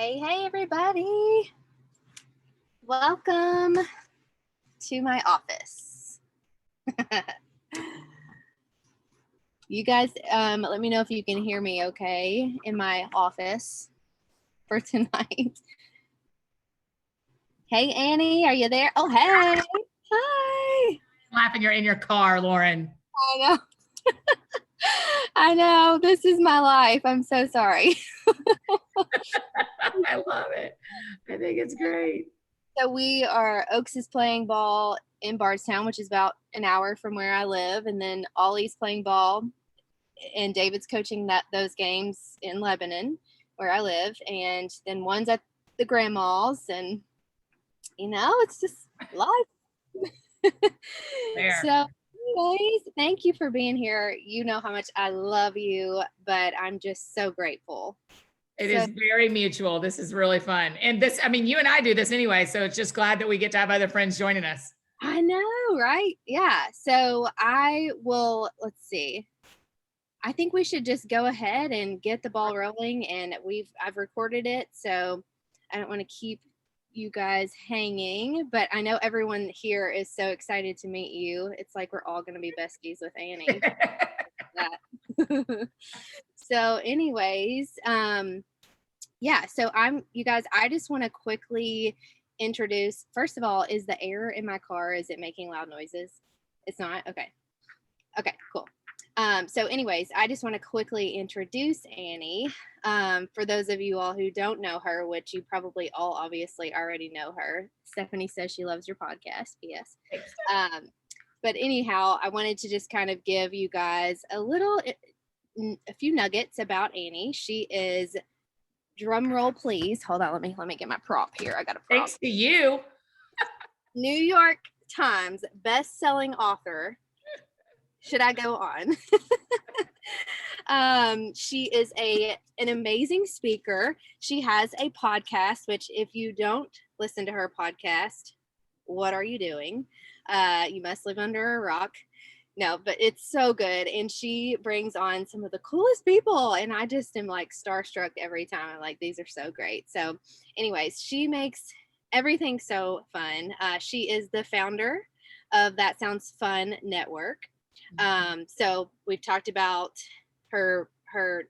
Hey, everybody. Welcome to my office. You guys, let me know if you can hear me okay in my office for tonight. Hey, Annie, are you there? Oh, hey. Hi. Laughing, you're in your car, Lauren. I know. I know. This is my life. I'm so sorry. I love it. I think it's great. So Oaks is playing ball in Bardstown, which is about an hour from where I live. And then Ollie's playing ball and David's coaching those games in Lebanon where I live. And then one's at the grandma's, and it's just life. So anyways, thank you for being here. You know how much I love you, but I'm just so grateful. It is very mutual. This is really fun. And you and I do this anyway, so it's just glad that we get to have other friends joining us. I know, right? Yeah. So let's see. I think we should just go ahead and get the ball rolling, and I've recorded it, so I don't want to keep you guys hanging, but I know everyone here is so excited to meet you. It's like we're all going to be besties with Annie. So anyways, so you guys, I just want to quickly introduce, first of all, is the air in my car, is it making loud noises? It's not? Okay, cool. So anyways, I just want to quickly introduce Annie. For those of you all who don't know her, which you probably all obviously already know her, Stephanie says she loves your podcast. Yes. But anyhow, I wanted to just kind of give you guys a few nuggets about Annie. She is, drum roll please. Hold on, let me get my prop here. I got a prop. Thanks to you. New York Times best-selling author. Should I go on? She is an amazing speaker. She has a podcast, which if you don't listen to her podcast, what are you doing? You must live under a rock. No, but it's so good. And she brings on some of the coolest people. And I just am like starstruck every time. I'm like, these are so great. So anyways, she makes everything so fun. She is the founder of That Sounds Fun Network. So we've talked about her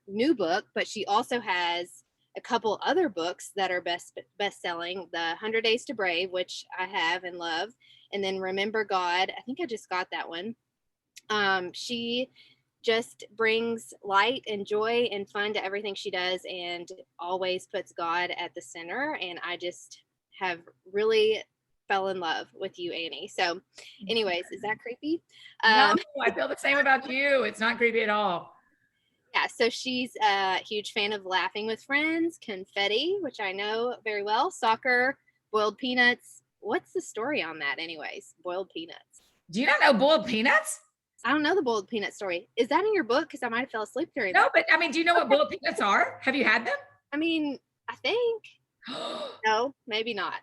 new book, but she also has a couple other books that are best selling. The 100 Days to Brave, which I have and love, and then Remember God. I think I just got that one. She just brings light and joy and fun to everything she does, and always puts God at the center. And I just have really fell in love with you, Annie. So anyways, is that creepy? No, I feel the same about you. It's not creepy at all. Yeah, so she's a huge fan of Laughing with Friends, Confetti, which I know very well, soccer, boiled peanuts. What's the story on that anyways? Boiled peanuts. Do you not know boiled peanuts? I don't know the boiled peanut story. Is that in your book? Because I might have fell asleep during that. No, but do you know what boiled peanuts are? Have you had them? I think. No, maybe not.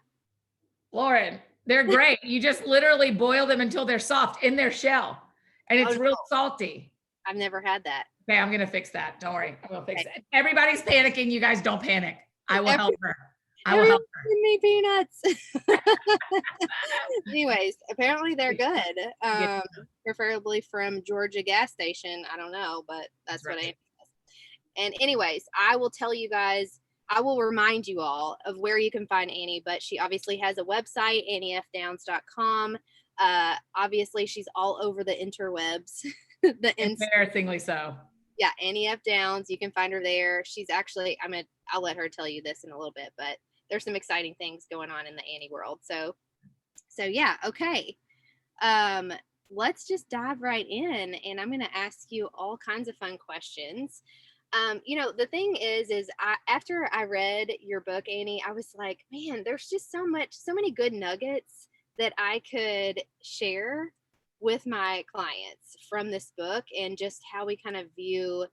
Lauren, they're great. You just literally boil them until they're soft in their shell, and it's real salty. I've never had that. Okay, I'm going to fix that. Don't worry. I'm going to fix it. Everybody's panicking. You guys don't panic. I will help her. I will help her. Give me peanuts. Anyways, apparently they're good. Preferably from Georgia gas station. I don't know, but that's what I am. And anyways, I will tell you guys, I will remind you all of where you can find Annie, but she obviously has a website, anniefdowns.com. Obviously she's all over the interwebs. Embarrassingly so. Yeah, Annie F. Downs. You can find her there. She's actually, I'll let her tell you this in a little bit, but there's some exciting things going on in the Annie world. So yeah, okay. Let's just dive right in, and I'm going to ask you all kinds of fun questions. The thing is after I read your book, Annie, I was like, man, there's just so many good nuggets that I could share with my clients from this book, and just how we kind of view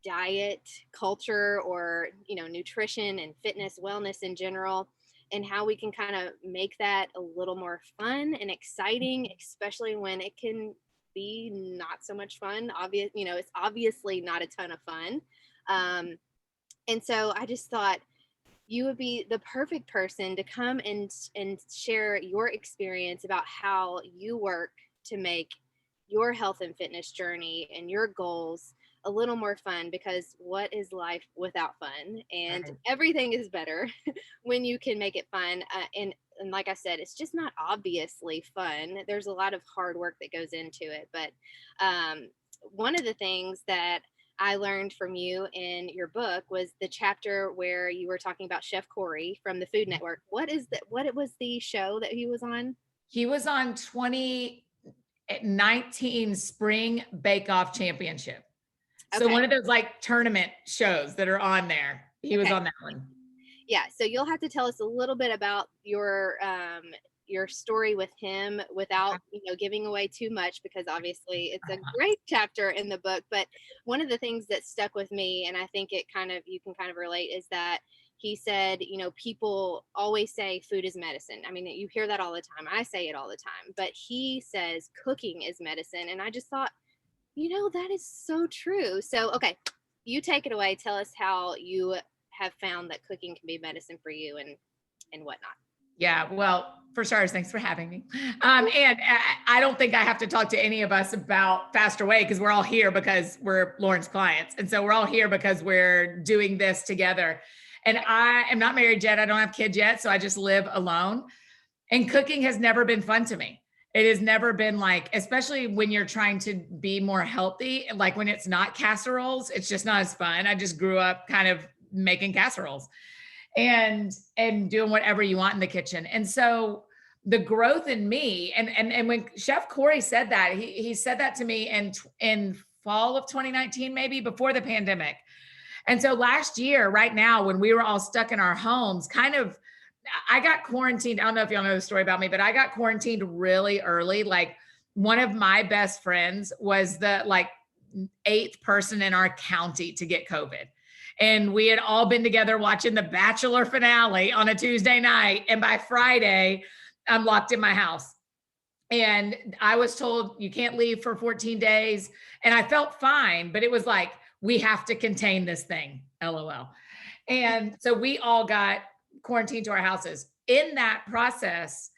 diet culture, or nutrition and fitness, wellness in general, and how we can kind of make that a little more fun and exciting, especially when it can be not so much fun. It's obviously not a ton of fun. And so I just thought, you would be the perfect person to come and share your experience about how you work to make your health and fitness journey and your goals a little more fun, because what is life without fun? And Right. everything is better when you can make it fun. And like I said, it's just not obviously fun. There's a lot of hard work that goes into it. But one of the things that I learned from you in your book was the chapter where you were talking about Chef Corey from the Food Network. What is that? What it was the show that he was on? He was on 2019 Spring Bake Off Championship. So Okay. one of those like tournament shows that are on there. He was Okay. on that one. Yeah. So you'll have to tell us a little bit about your story with him without giving away too much, because obviously it's a great chapter in the book. But one of the things that stuck with me, and I think it kind of you can kind of relate, is that he said, people always say food is medicine. I mean, you hear that all the time. I say it all the time, but he says cooking is medicine. And I just thought, that is so true. So, okay, you take it away. Tell us how you have found that cooking can be medicine for you and whatnot. Yeah, well, for starters, thanks for having me. And I don't think I have to talk to any of us about Faster Way, because we're all here because we're Lauren's clients. And so we're all here because we're doing this together. And I am not married yet. I don't have kids yet. So I just live alone. And cooking has never been fun to me. It has never been like, especially when you're trying to be more healthy, like when it's not casseroles, it's just not as fun. I just grew up kind of making casseroles and doing whatever you want in the kitchen. And so the growth in me, and when Chef Corey said that, he said that to me in fall of 2019, maybe before the pandemic. And so last year, right now, when we were all stuck in our homes, kind of, I got quarantined. I don't know if y'all know the story about me, but I got quarantined really early. Like one of my best friends was the like 8th person in our county to get COVID. And we had all been together watching the Bachelor finale on a Tuesday night. And by Friday, I'm locked in my house. And I was told you can't leave for 14 days. And I felt fine, but it was like, we have to contain this thing, LOL. And so we all got quarantined to our houses. In that process,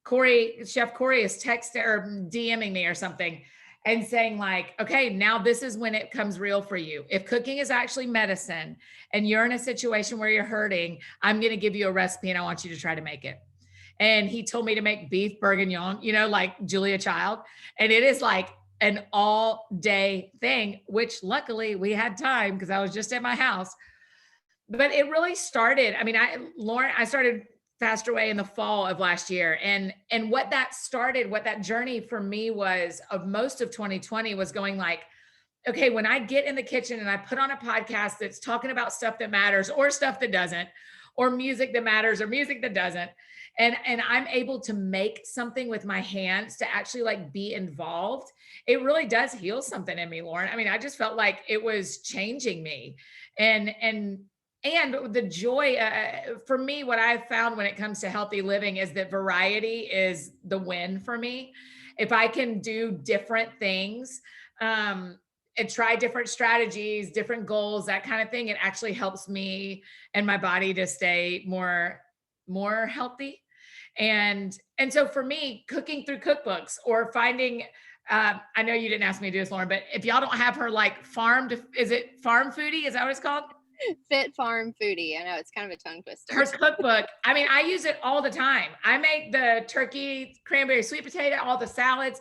Chef Corey is texting or DMing me or something and saying like, okay, now this is when it comes real for you. If cooking is actually medicine and you're in a situation where you're hurting, I'm going to give you a recipe and I want you to try to make it. And he told me to make beef bourguignon, like Julia Child. And it is like an all day thing, which luckily we had time because I was just at my house. But it really started. I mean, I started Faster Way in the fall of last year. And what that journey for me was of most of 2020 was going like, okay, when I get in the kitchen and I put on a podcast that's talking about stuff that matters or stuff that doesn't, or music that matters or music that doesn't, and I'm able to make something with my hands to actually like be involved, it really does heal something in me, Lauren. I mean, I just felt like it was changing me. And the joy for me, what I've found when it comes to healthy living is that variety is the win for me. If I can do different things, and try different strategies, different goals, that kind of thing, it actually helps me and my body to stay more healthy. And so for me, cooking through cookbooks or finding, I know you didn't ask me to do this, Lauren, but if y'all don't have her like is it Farm Foodie? Is that what it's called? Fit Farm Foodie. I know it's kind of a tongue twister. Her cookbook. I mean, I use it all the time. I make the turkey, cranberry, sweet potato, all the salads,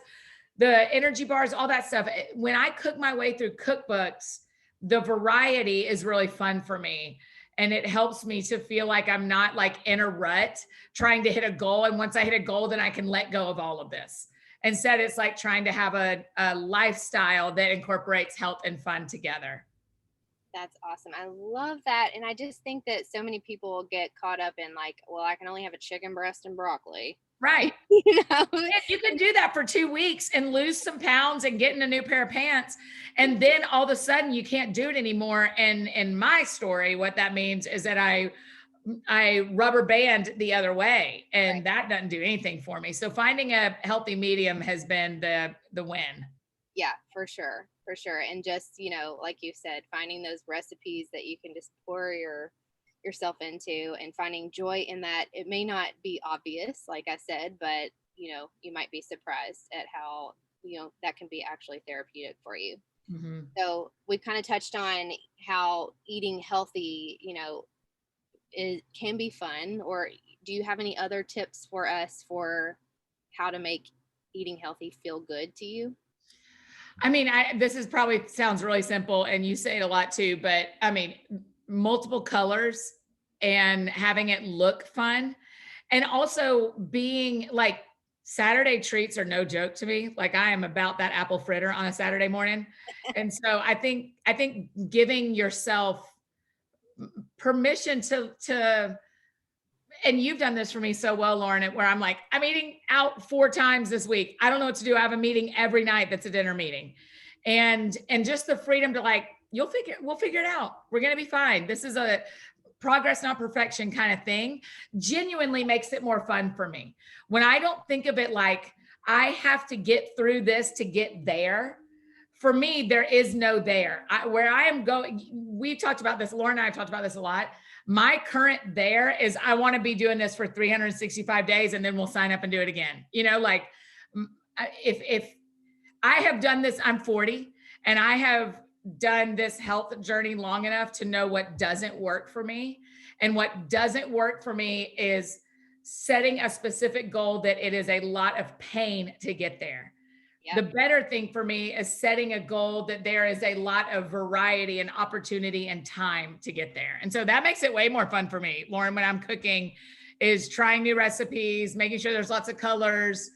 the energy bars, all that stuff. When I cook my way through cookbooks, the variety is really fun for me. And it helps me to feel like I'm not like in a rut trying to hit a goal. And once I hit a goal, then I can let go of all of this. Instead, it's like trying to have a lifestyle that incorporates health and fun together. That's awesome. I love that. And I just think that so many people get caught up in like, well, I can only have a chicken breast and broccoli. Right. You can do that for 2 weeks and lose some pounds and get in a new pair of pants. And then all of a sudden you can't do it anymore. And in my story, what that means is that I rubber band the other way, and right. That doesn't do anything for me. So finding a healthy medium has been the win. Yeah, for sure. For sure. And just, like you said, finding those recipes that you can just pour your yourself into and finding joy in that. It may not be obvious, like I said, but you might be surprised at how, that can be actually therapeutic for you. Mm-hmm. So we kind of touched on how eating healthy, it can be fun. Or do you have any other tips for us for how to make eating healthy feel good to you? I mean, this is probably sounds really simple and you say it a lot too, but I mean, multiple colors and having it look fun. And also being like Saturday treats are no joke to me. Like I am about that apple fritter on a Saturday morning. And so I think giving yourself permission to and you've done this for me so well, Lauren, where I'm like, I'm eating out 4 times this week. I don't know what to do. I have a meeting every night that's a dinner meeting. And just the freedom to like, we'll figure it out. We're going to be fine. This is a progress, not perfection kind of thing, genuinely makes it more fun for me. When I don't think of it like I have to get through this to get there, for me, there is no there. Where I am going, we've talked about this, Lauren and I have talked about this a lot. My current there is I want to be doing this for 365 days and then we'll sign up and do it again. Like if I have done this, I'm 40 and I have done this health journey long enough to know what doesn't work for me. And what doesn't work for me is setting a specific goal that it is a lot of pain to get there. Yep. The better thing for me is setting a goal that there is a lot of variety and opportunity and time to get there. And so that makes it way more fun for me, Lauren, when I'm cooking, is trying new recipes, making sure there's lots of colors,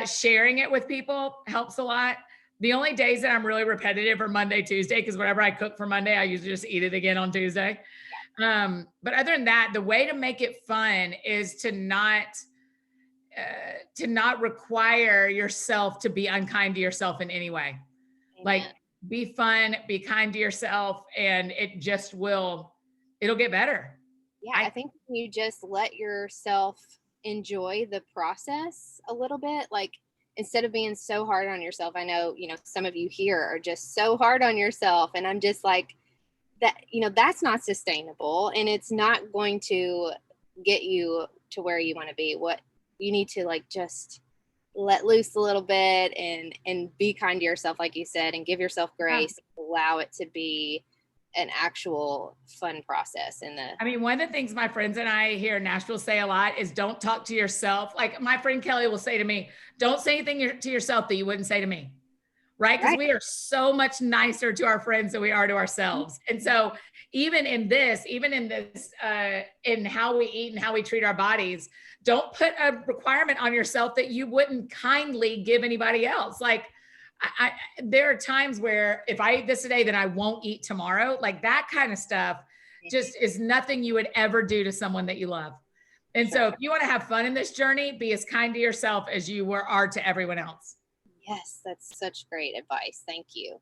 sharing it with people helps a lot. The only days that I'm really repetitive are Monday, Tuesday, because whatever I cook for Monday, I usually just eat it again on Tuesday. But other than that, the way to make it fun is to not require yourself to be unkind to yourself in any way. Amen. Like be fun, be kind to yourself, and it'll get better. Yeah, I think you just let yourself enjoy the process a little bit. Like instead of being so hard on yourself, I know, some of you here are just so hard on yourself. And I'm just like that, that's not sustainable and it's not going to get you to where you want to be. What you need to like just let loose a little bit and be kind to yourself, like you said, and give yourself grace, allow it to be an actual fun process. I mean, one of the things my friends and I here in Nashville say a lot is don't talk to yourself. Like my friend Kelly will say to me, don't say anything to yourself that you wouldn't say to me. Right? Because we are so much nicer to our friends than we are to ourselves. And so even in this, in how we eat and how we treat our bodies, don't put a requirement on yourself that you wouldn't kindly give anybody else. Like there are times where if I eat this today, then I won't eat tomorrow. Like that kind of stuff just is nothing you would ever do to someone that you love. And so if you want to have fun in this journey, be as kind to yourself as you are to everyone else. Yes, that's such great advice. Thank you.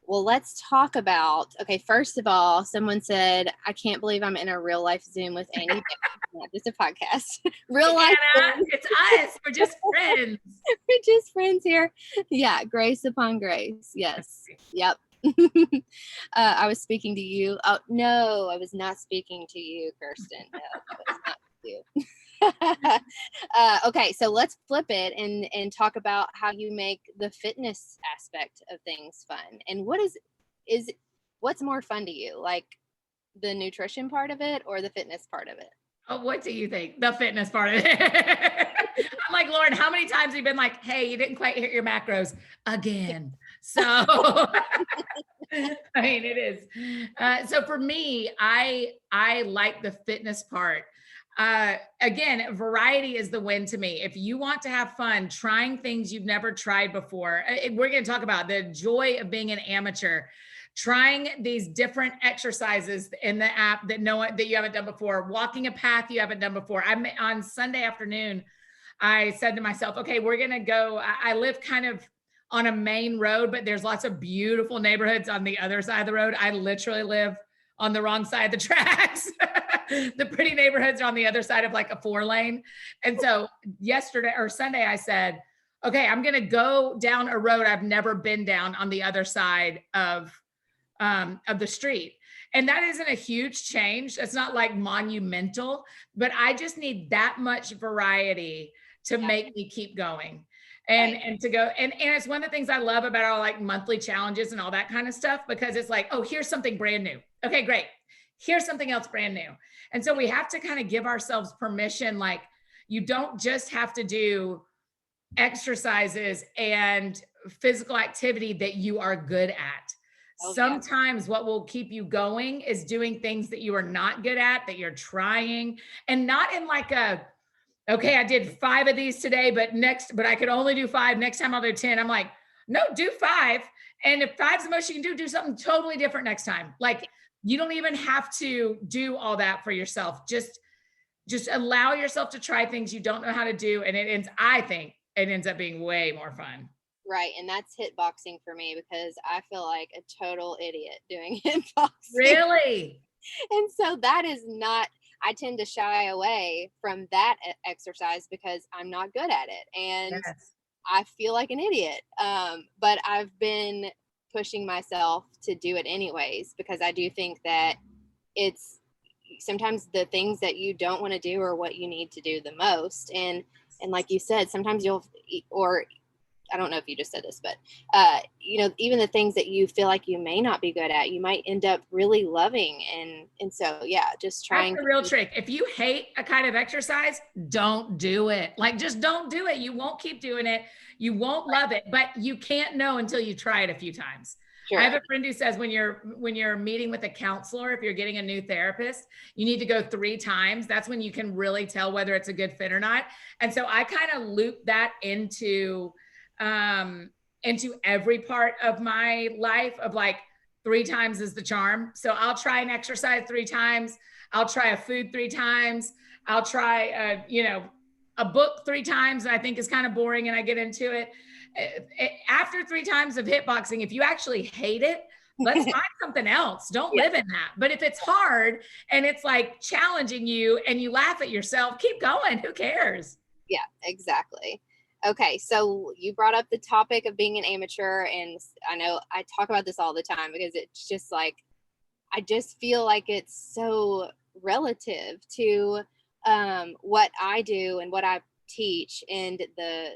Well, let's talk about, okay, first of all, someone said, I can't believe I'm in a real life Zoom with Annie. This is a podcast. Real life. Anna, it's us. We're just friends. We're just friends here. Yeah, grace upon grace. Yes. Yep. I was speaking to you. Oh, no, I was not speaking to you, Kirsten. No, I was not you. Okay, so let's flip it and talk about how you make the fitness aspect of things fun. And what's more fun to you, like the nutrition part of it or the fitness part of it? Oh, what do you think? The fitness part of it. I'm like, Lauren, how many times have you been like, hey, you didn't quite hit your macros again? So I mean, it is. So for me, I like the fitness part. Again, variety is the win to me. If you want to have fun, trying things you've never tried before, we're going to talk about the joy of being an amateur, trying these different exercises in the app that you haven't done before, walking a path you haven't done before. On Sunday afternoon, I said to myself, okay, we're going to go, I live kind of on a main road, but there's lots of beautiful neighborhoods on the other side of the road. I literally live on the wrong side of the tracks. The pretty neighborhoods are on the other side of like a 4-lane. And so Sunday, I said, okay, I'm going to go down a road I've never been down on the other side of the street. And that isn't a huge change. It's not like monumental, but I just need that much variety to make me keep going. And to go, and it's one of the things I love about our like monthly challenges and all that kind of stuff, because it's like, oh, here's something brand new. Okay, great. Here's something else brand new. And so we have to kind of give ourselves permission. Like, you don't just have to do exercises and physical activity that you are good at. Sometimes what will keep you going is doing things that you are not good at, that you're trying, and not in like a, okay, I did 5 of these today, but I could only do 5. Next time I'll do 10. I'm like, no, do 5. And if 5's the most you can do something totally different next time. Like, you don't even have to do all that for yourself. Just allow yourself to try things you don't know how to do. And I think it ends up being way more fun. Right. And that's hitboxing for me, because I feel like a total idiot doing hitboxing. Really? And so that is not, I tend to shy away from that exercise because I'm not good at it. And I feel like an idiot. But I've been pushing myself to do it anyways, because I do think that it's sometimes the things that you don't want to do are what you need to do the most. And like you said, sometimes or I don't know if you just said this, but even the things that you feel like you may not be good at, you might end up really loving. And so, just trying. That's the real trick. If you hate a kind of exercise, don't do it. Like, just don't do it. You won't keep doing it. You won't love it, but you can't know until you try it a few times. Sure. I have a friend who says when you're meeting with a counselor, if you're getting a new therapist, you need to go 3 times. That's when you can really tell whether it's a good fit or not. And so I kind of loop that into every part of my life, of like 3 times is the charm. So I'll try an exercise 3 times. I'll try a food 3 times. I'll try a book 3 times that I think is kind of boring and I get into it. After 3 times of hitboxing, if you actually hate it, let's find something else. Don't live in that. But if it's hard and it's like challenging you and you laugh at yourself, keep going. Who cares? Yeah, exactly. Okay, so you brought up the topic of being an amateur, and I know I talk about this all the time because it's just like, I just feel like it's so relative to what I do and what I teach, and the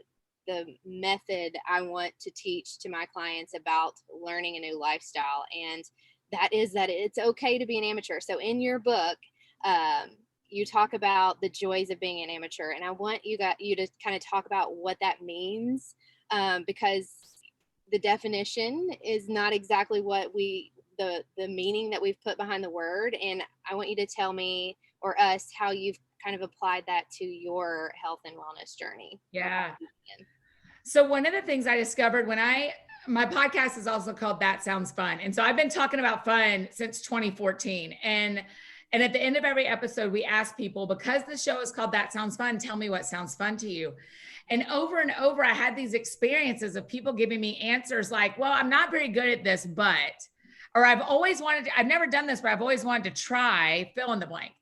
method I want to teach to my clients about learning a new lifestyle. And that is that it's okay to be an amateur. So in your book, you talk about the joys of being an amateur, and I want you to kind of talk about what that means, because the definition is not exactly what the meaning that we've put behind the word. And I want you to tell me, or us, how you've kind of applied that to your health and wellness journey. Yeah. So one of the things I discovered my podcast is also called That Sounds Fun. And so I've been talking about fun since 2014. And at the end of every episode, we ask people, because the show is called That Sounds Fun, tell me what sounds fun to you. And over, I had these experiences of people giving me answers like, well, I'm not very good at this, or I've never done this, but I've always wanted to try, fill in the blank.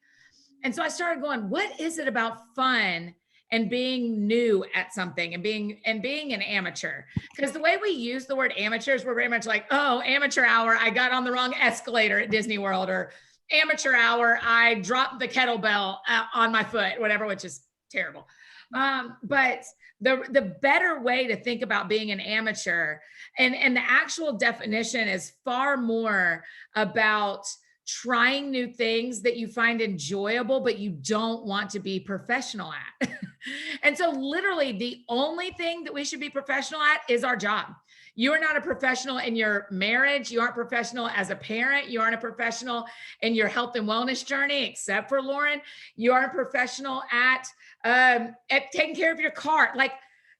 And so I started going, what is it about fun and being new at something and being an amateur? Because the way we use the word amateurs, we're very much like, oh, amateur hour, I got on the wrong escalator at Disney World, or amateur hour, I dropped the kettlebell on my foot, whatever, which is terrible. But the better way to think about being an amateur, and the actual definition is far more about trying new things that you find enjoyable, but you don't want to be professional at. And so literally the only thing that we should be professional at is our job. You are not a professional in your marriage. You aren't professional as a parent. You aren't a professional in your health and wellness journey, except for Lauren. You aren't a professional at taking care of your car. Like,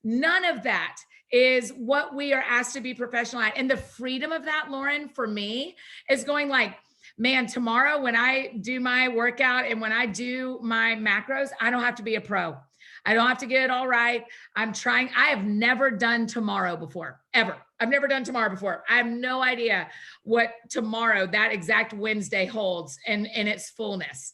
none of that is what we are asked to be professional at. And the freedom of that, Lauren, for me, is going like, man, tomorrow when I do my workout and when I do my macros, I don't have to be a pro. I don't have to get it all right. I have never done tomorrow before, ever. I've never done tomorrow before. I have no idea what tomorrow, that exact Wednesday, holds in its fullness.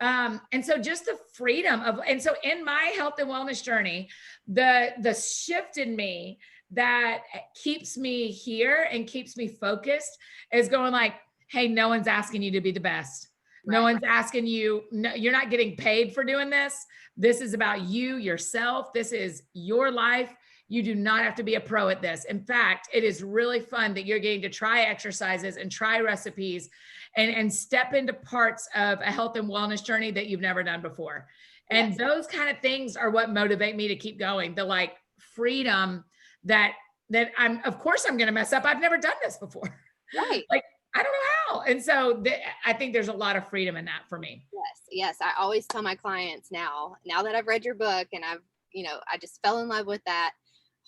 And so just the freedom and so in my health and wellness journey, the shift in me that keeps me here and keeps me focused is going like, hey, no one's asking you to be the best. No Right. one's asking you, no, you're not getting paid for doing this. This is about you, yourself. This is your life. You do not have to be a pro at this. In fact, it is really fun that you're getting to try exercises and try recipes and step into parts of a health and wellness journey that you've never done before. And Yes. those kind of things are what motivate me to keep going. The like freedom that of course I'm going to mess up. I've never done this before. Right. Like, I don't know how. And so I think there's a lot of freedom in that for me. Yes. Yes. I always tell my clients now that I've read your book and I just fell in love with that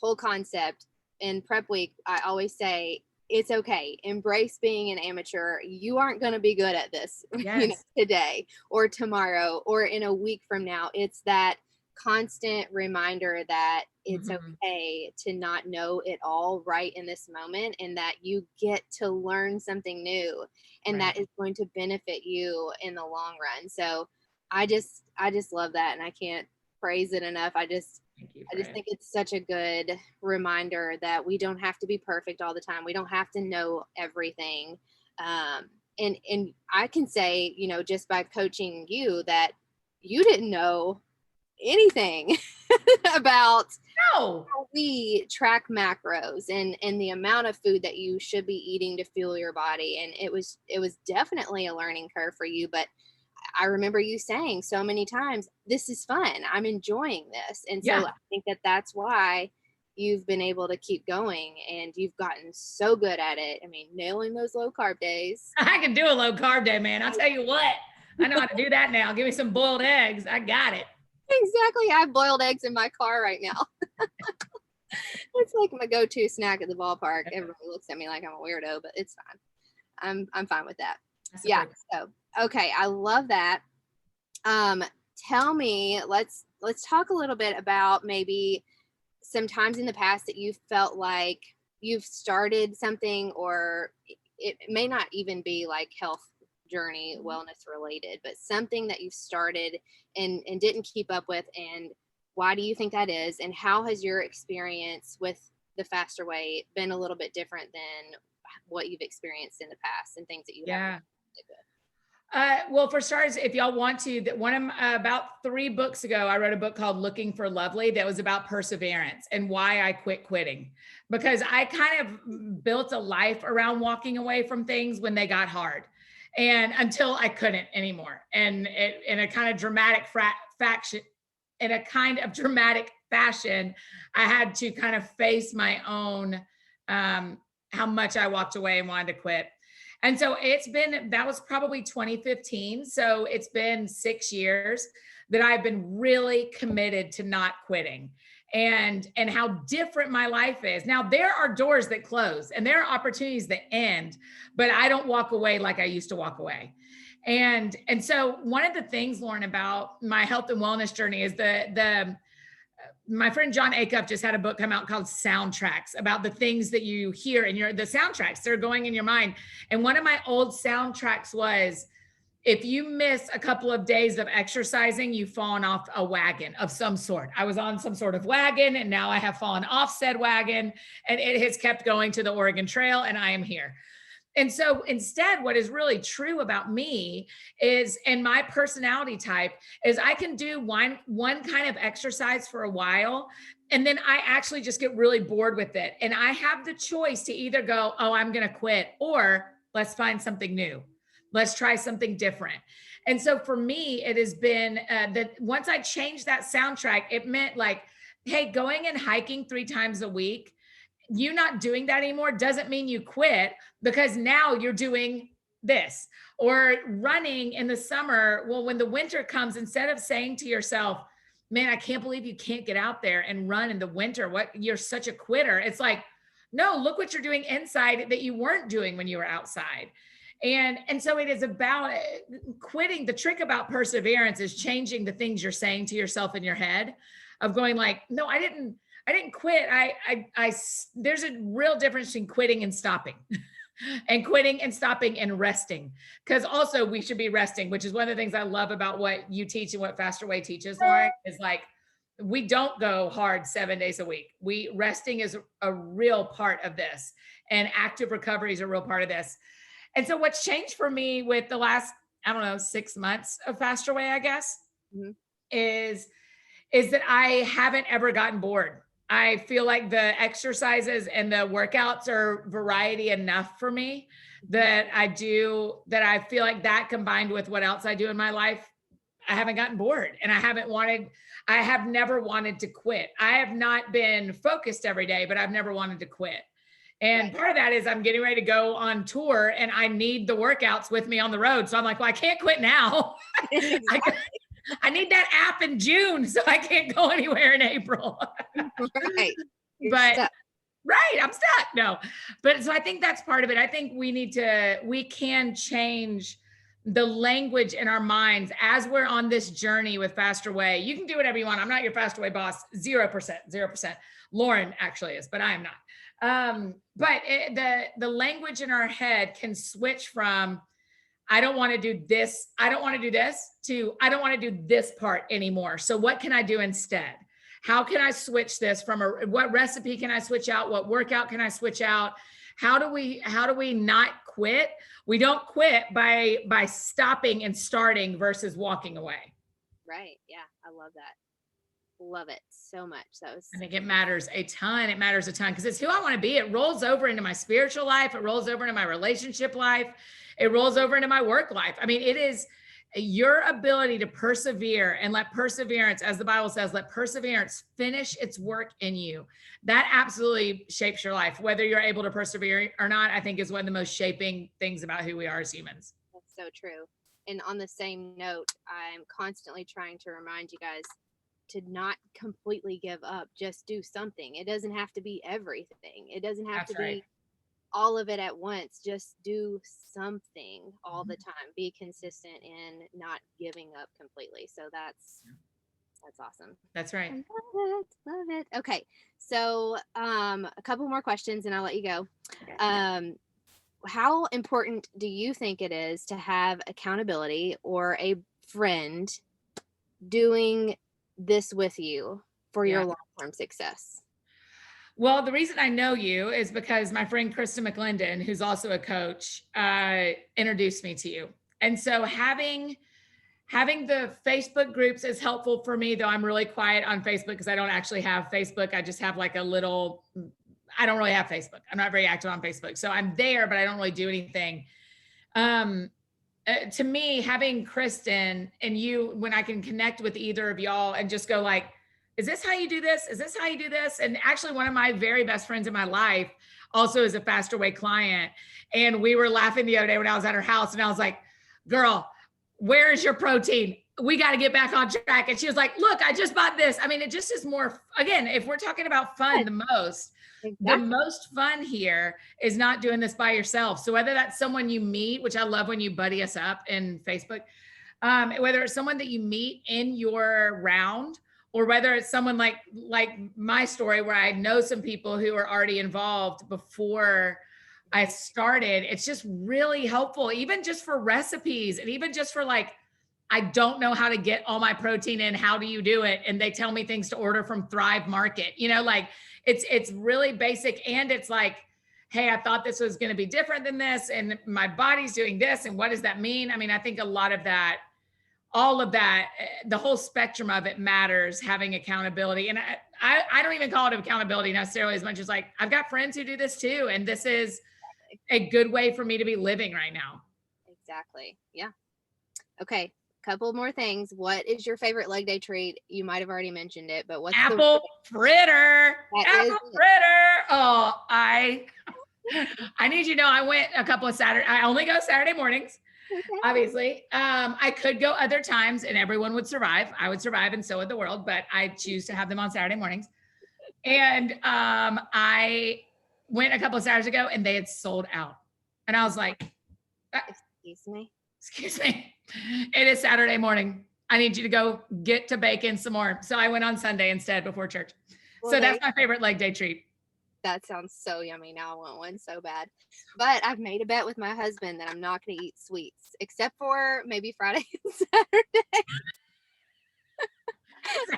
whole concept in prep week. I always say, it's okay. Embrace being an amateur. You aren't going to be good at this, Yes. today or tomorrow or in a week from now. It's that constant reminder that it's okay to not know it all right in this moment, and that you get to learn something new, and that is going to benefit you in the long run. So I just love that, and I can't praise it enough. I just think it's such a good reminder that we don't have to be perfect all the time. We don't have to know everything. And I can say, just by coaching you, that you didn't know anything about how we track macros and the amount of food that you should be eating to fuel your body. And it was definitely a learning curve for you, but I remember you saying so many times, this is fun. I'm enjoying this. And so I think that that's why you've been able to keep going, and you've gotten so good at it. I mean, nailing those low carb days. I can do a low carb day, man. I'll tell you what, I know how to do that now. Give me some boiled eggs. I got it. Exactly. I have boiled eggs in my car right now. It's like my go-to snack at the ballpark. Everybody looks at me like I'm a weirdo, but it's fine. I'm fine with that. Yeah. So, okay. I love that. Tell me, let's talk a little bit about maybe some times in the past that you felt like you've started something, or it may not even be like health journey, wellness related, but something that you've started and didn't keep up with. And why do you think that is? And how has your experience with the faster way been a little bit different than what you've experienced in the past, and things that you haven't? Well, for starters, if y'all want to, about 3 books ago, I wrote a book called Looking for Lovely that was about perseverance and why I quit quitting, because I kind of built a life around walking away from things when they got hard, and until I couldn't anymore. And in a kind of dramatic fashion, I had to kind of face my own, how much I walked away and wanted to quit. And so that was probably 2015. So it's been 6 years that I've been really committed to not quitting, and how different my life is. Now, there are doors that close and there are opportunities that end, but I don't walk away like I used to walk away. And so one of the things, Lauren, about my health and wellness journey is my friend John Acuff just had a book come out called Soundtracks, about the things that you hear in the soundtracks that are going in your mind. And one of my old soundtracks was, if you miss a couple of days of exercising, you've fallen off a wagon of some sort. I was on some sort of wagon, and now I have fallen off said wagon, and it has kept going to the Oregon Trail, and I am here. And so instead, what is really true about me is, and my personality type is, I can do one kind of exercise for a while, and then I actually just get really bored with it. And I have the choice to either go, oh, I'm going to quit, or let's find something new. Let's try something different. And so for me, it has been that once I changed that soundtrack, it meant like, hey, going and hiking 3 times a week, you not doing that anymore doesn't mean you quit, because now you're doing this. Or running in the summer. Well, when the winter comes, instead of saying to yourself, man, I can't believe you can't get out there and run in the winter, you're such a quitter. It's like, no, look what you're doing inside that you weren't doing when you were outside. And so it is about quitting. The trick about perseverance is changing the things you're saying to yourself in your head, of going like, no, I didn't quit. There's a real difference between quitting and stopping and quitting and stopping and resting. Because also we should be resting, which is one of the things I love about what you teach and what Faster Way teaches, Lauren, is like, we don't go hard 7 days a week. Resting is a real part of this, and active recovery is a real part of this. And so what's changed for me with the last, I don't know, 6 months of Faster Way, I guess, Mhm. is that I haven't ever gotten bored. I feel like the exercises and the workouts are variety enough for me that I feel like that combined with what else I do in my life, I haven't gotten bored and I have never wanted to quit. I have not been focused every day, but I've never wanted to quit. And Right. part of that is I'm getting ready to go on tour and I need the workouts with me on the road. So I'm like, well, I can't quit now. I, Exactly. I need that app in June, so I can't go anywhere in April. Right. You're But stuck. right, I'm stuck. No, but so I think that's part of it. I think we can change the language in our minds as we're on this journey with Faster Way. You can do whatever you want. I'm not your Faster Way boss. 0%, 0%. Lauren actually is, but I am not. The language in our head can switch from I don't want to do this. I don't want to do this to I don't want to do this part anymore. So what can I do instead? How can I switch this from what recipe can I switch out? What workout can I switch out? How do we not quit? We don't quit by stopping and starting versus walking away. Right. Yeah. I love that. Love it so much. That was I think it matters a ton. It matters a ton because it's who I want to be. It rolls over into my spiritual life. It rolls over into my relationship life. It rolls over into my work life. I mean, it is your ability to persevere and let perseverance, as the Bible says, let perseverance finish its work in you. That absolutely shapes your life. Whether you're able to persevere or not, I think is one of the most shaping things about who we are as humans. That's so true. And on the same note, I'm constantly trying to remind you guys to not completely give up. Just do something. It doesn't have to be everything. It doesn't have That's to right. be all of it at once. Just do something all the time. Be consistent and not giving up completely. So that's awesome. That's right. I love it. Love it. Okay. So a couple more questions and I'll let you go. How important do you think it is to have accountability or a friend doing this with you for Yeah. your long-term success? Well, the reason I know you is because my friend Krista McClendon, who's also a coach, introduced me to you. And so having the Facebook groups is helpful for me, though I'm really quiet on Facebook because I don't actually have Facebook. I just have like I don't really have Facebook. I'm not very active on Facebook. So I'm there, but I don't really do anything. To me, having Kristen and you, when I can connect with either of y'all and just go like, is this how you do this? Is this how you do this? And actually one of my very best friends in my life also is a Faster Way client. And we were laughing the other day when I was at her house and I was like, girl, where is your protein? We got to get back on track. And she was like, look, I just bought this. I mean, it just is more, again, if we're talking about fun, the Exactly. most fun here is not doing this by yourself. So whether that's someone you meet, which I love when you buddy us up in Facebook, whether it's someone that you meet in your round, or whether it's someone like my story where I know some people who are already involved before I started, it's just really helpful, even just for recipes and even just for like, I don't know how to get all my protein in. How do you do it? And they tell me things to order from Thrive Market, like it's really basic. And it's like, hey, I thought this was going to be different than this. And my body's doing this. And what does that mean? I mean, I think a lot of that, all of that, the whole spectrum of it matters, having accountability. And I don't even call it accountability necessarily as much as like, I've got friends who do this too. And this is a good way for me to be living right now. Exactly. Yeah. Okay. Couple more things. What is your favorite leg day treat? You might have already mentioned it, but what's apple fritter? Apple fritter. Oh, I need you to know I went a couple of Saturday. I only go Saturday mornings. Okay. Obviously, I could go other times and everyone would survive. I would survive and so would the world, but I choose to have them on Saturday mornings. And I went a couple of Saturdays ago and they had sold out. And I was like, excuse me. It is Saturday morning. I need you to go get to bacon some more. So I went on Sunday instead before church. Well, so that's my favorite leg day treat. That sounds so yummy. Now I want one so bad. But I've made a bet with my husband that I'm not going to eat sweets, except for maybe Friday and Saturday.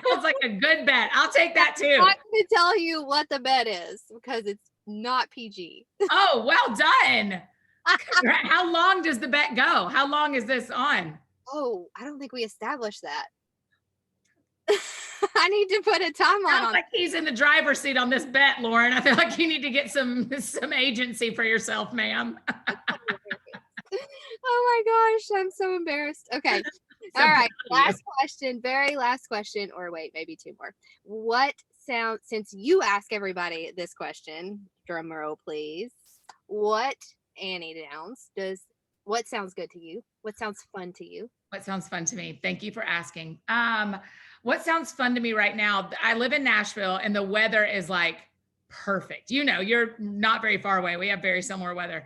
Sounds like a good bet. I'll take that too. I'm not going to tell you what the bet is because it's not PG. Oh, well done. How long does the bet go? How long is this on? Oh, I don't think we established that. I need to put a timeline Sounds on. like he's in the driver's seat on this bet, Lauren. I feel like you need to get some agency for yourself, ma'am. Oh my gosh, I'm so embarrassed. Okay. So All right. proud of you. Last question, very last question, or wait, maybe two more. What sound, since you ask everybody this question, drum roll, please. What Annie Downs what sounds good to you? What sounds fun to you? What sounds fun to me? Thank you for asking. What sounds fun to me right now? I live in Nashville and the weather is like perfect. You know, you're not very far away. We have very similar weather.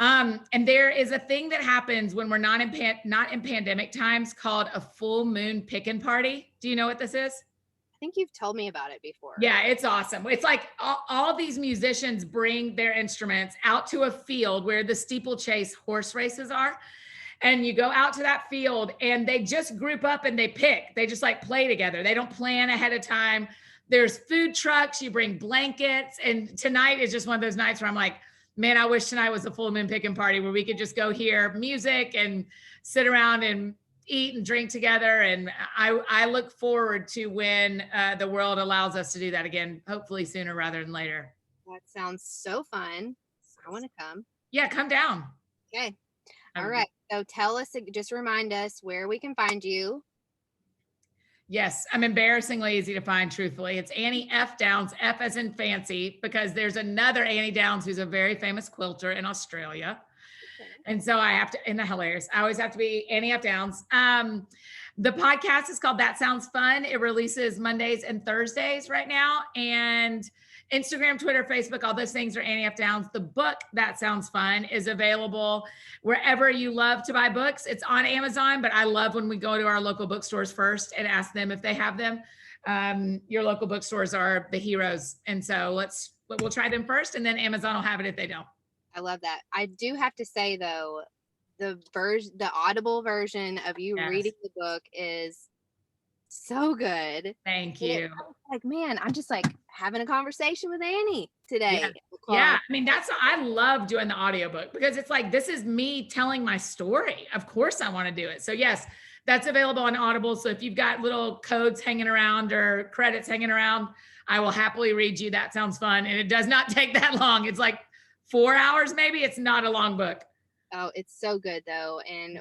And there is a thing that happens when we're not in pandemic times called a full moon pickin' party. Do you know what this is? I think you've told me about it before. Yeah, it's awesome. It's like all these musicians bring their instruments out to a field where the steeplechase horse races are. And you go out to that field and they just group up and they pick. They just like play together. They don't plan ahead of time. There's food trucks, you bring blankets. And tonight is just one of those nights where I'm like, man, I wish tonight was a full moon picking party where we could just go hear music and sit around and eat and drink together. And I look forward to when the world allows us to do that again, hopefully sooner rather than later. That sounds so fun. I want to come. Yeah, come down. Okay. All right. So tell us, just remind us where we can find you. Yes, I'm embarrassingly easy to find, truthfully. It's Annie F. Downs, F as in fancy, because there's another Annie Downs who's a very famous quilter in Australia. Okay. And so I have to, and the hilarious, I always have to be Annie F. Downs. The podcast is called That Sounds Fun. It releases Mondays and Thursdays right now. And Instagram, Twitter, Facebook, all those things are Annie F. Downs. The book, That Sounds Fun, is available wherever you love to buy books. It's on Amazon, but I love when we go to our local bookstores first and ask them if they have them. Your local bookstores are the heroes. And so we'll try them first, and then Amazon will have it if they don't. I love that. I do have to say though, the audible version of you reading the book is so good. Thank you. Like, man, I'm just like having a conversation with Annie today. Yeah. I mean, I love doing the audiobook because it's like, this is me telling my story. Of course I want to do it. So yes, that's available on Audible. So if you've got little codes hanging around or credits hanging around, I will happily read you. That sounds fun. And it does not take that long. It's like 4 hours, maybe. It's not a long book. Oh, it's so good though. And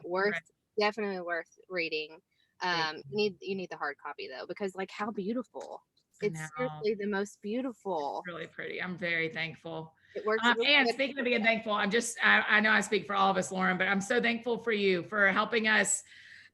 definitely worth reading. You need the hard copy though, because like how beautiful. It's seriously the most beautiful. It's really pretty. I'm very thankful. It works. And speaking of being thankful, I know I speak for all of us, Lauren, but I'm so thankful for you for helping us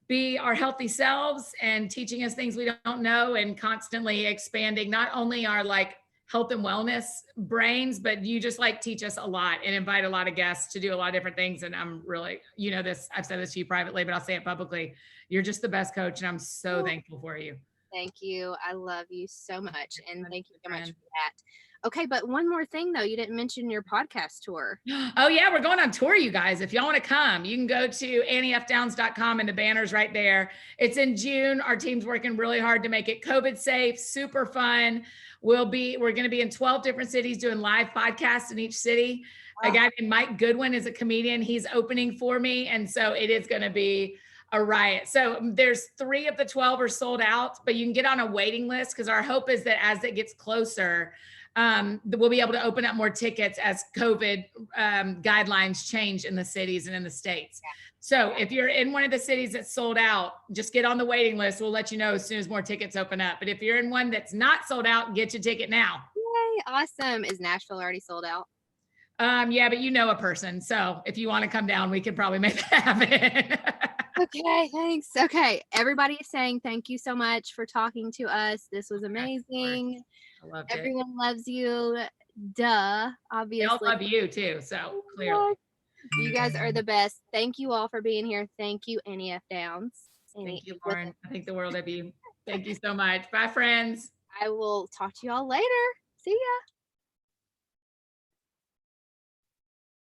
be our healthy selves and teaching us things we don't know and constantly expanding not only our like health and wellness brains, but you just like teach us a lot and invite a lot of guests to do a lot of different things. And I'm really, you know, I've said this to you privately, but I'll say it publicly. You're just the best coach. And I'm so thankful for you. Thank you. I love you so much. And thank you so much for that. Okay. But one more thing though, you didn't mention your podcast tour. Oh yeah. We're going on tour, you guys. If y'all want to come, you can go to anniefdowns.com and the banner's right there. It's in June. Our team's working really hard to make it COVID safe, super fun. We're going to be in 12 different cities doing live podcasts in each city. Wow. A guy named Mike Goodwin is a comedian. He's opening for me. And so it is going to be a riot. So there's 3 of the 12 are sold out, but you can get on a waiting list because our hope is that as it gets closer, we'll be able to open up more tickets as COVID guidelines change in the cities and in the states. Yeah. So if you're in one of the cities that's sold out, just get on the waiting list. We'll let you know as soon as more tickets open up. But if you're in one that's not sold out, get your ticket now. Yay, awesome. Is Nashville already sold out? Yeah, but you know a person. So if you want to come down, we can probably make that happen. Okay, thanks. Okay, everybody is saying thank you so much for talking to us. This was amazing. I loved it. Everyone loves you. Duh, obviously. They all love you too, so clearly. You guys are the best. Thank you all for being here. Thank you, Annie F. Downs. Thank you, Lauren. I think the world of you. Thank you so much. Bye, friends. I will talk to you all later. See ya.